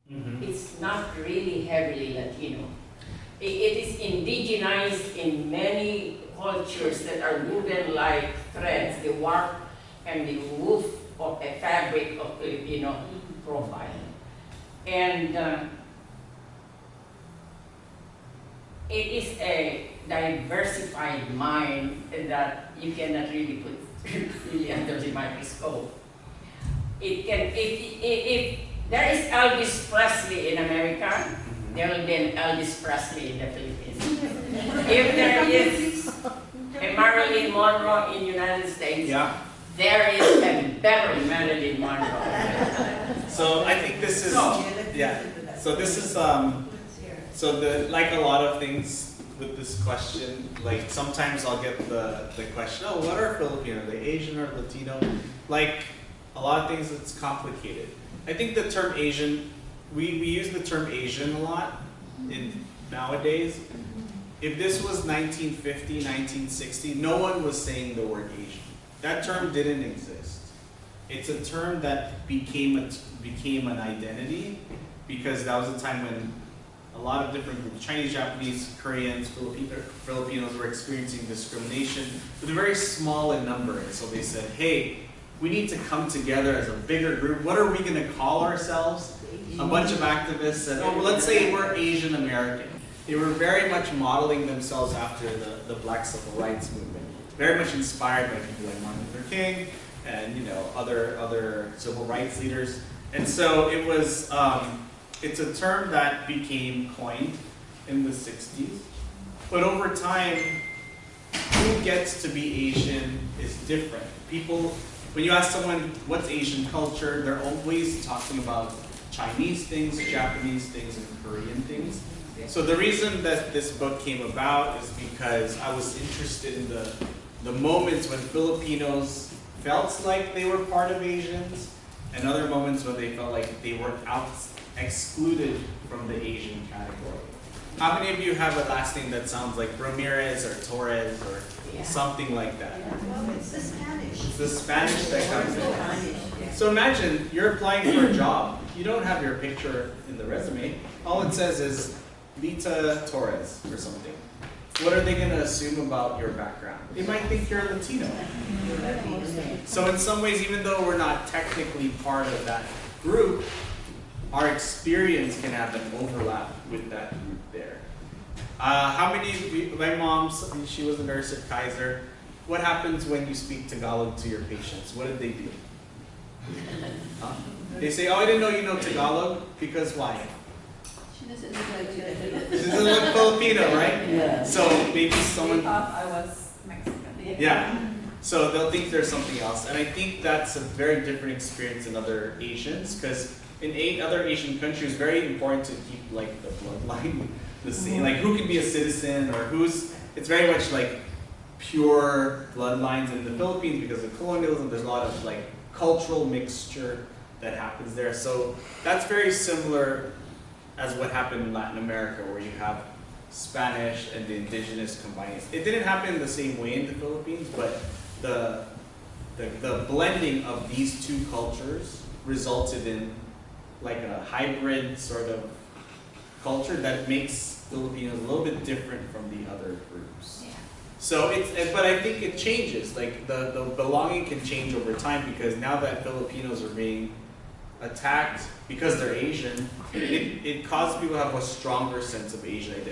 It's not really heavily Latino. It is indigenized in many cultures that are woven like threads, the warp and the woof of a fabric of Filipino profile. And it is a diversified mind that you cannot really put really under the microscope. It can, if there is Elvis Presley in America, there will be an Elvis Presley in the Philippines. If there is a Marilyn Monroe in the United States, there is a better Marilyn Monroe. So I think this is, so this is, like a lot of things with this question, like sometimes I'll get the question, oh, what are Filipino? Are they Asian or Latino? Like a lot of things, it's complicated. I think the term Asian, we use the term Asian a lot nowadays. If this was 1950, 1960, no one was saying the word Asian. That term didn't exist. It's a term that became an identity because that was a time when a lot of different groups, Chinese, Japanese, Koreans, Filipinos were experiencing discrimination, but they're very small in number. And so they said, hey, we need to come together as a bigger group. What are we going to call ourselves? A bunch of activists said, oh, well, let's say we're Asian American. They were very much modeling themselves after the Black Civil Rights movement. Very much inspired by people like Martin Luther King and other civil rights leaders. And so it was, it's a term that became coined in the 60s. But over time, who gets to be Asian is different. People, when you ask someone, what's Asian culture, they're always talking about Chinese things, Japanese things, and Korean things. So the reason that this book came about is because I was interested in the moments when Filipinos felt like they were part of Asians, and other moments when they felt like they were excluded from the Asian category. How many of you have a last name that sounds like Ramirez or Torres or something like that? Well, it's the Spanish. It's the Spanish that comes in. So imagine you're applying for a job. You don't have your picture in the resume. All it says is Lita Torres or something. What are they going to assume about your background? They might think you're Latino. So in some ways, even though we're not technically part of that group, our experience can have an overlap with that group there. How many, my mom, she was a nurse at Kaiser. What happens when you speak Tagalog to your patients? What did they do? They say, oh, I didn't know you know Tagalog. Because why? She doesn't look like you. She doesn't look Filipino, right? Yeah. So maybe someone... They thought I was Mexican. Yeah. So they'll think there's something else. And I think that's a very different experience in other Asians, because in 8 other Asian countries, it's very important to keep like the bloodline the same. Like who can be a citizen or it's very much like pure bloodlines. In the Philippines, because of colonialism, there's a lot of like cultural mixture that happens there. So that's very similar as what happened in Latin America, where you have Spanish and the indigenous combining. It didn't happen in the same way in the Philippines, but the blending of these two cultures resulted in like a hybrid sort of culture that makes Filipinos a little bit different from the other groups. Yeah. So but I think it changes. Like the belonging can change over time, because now that Filipinos are being attacked because they're Asian, it causes people to have a stronger sense of Asian identity.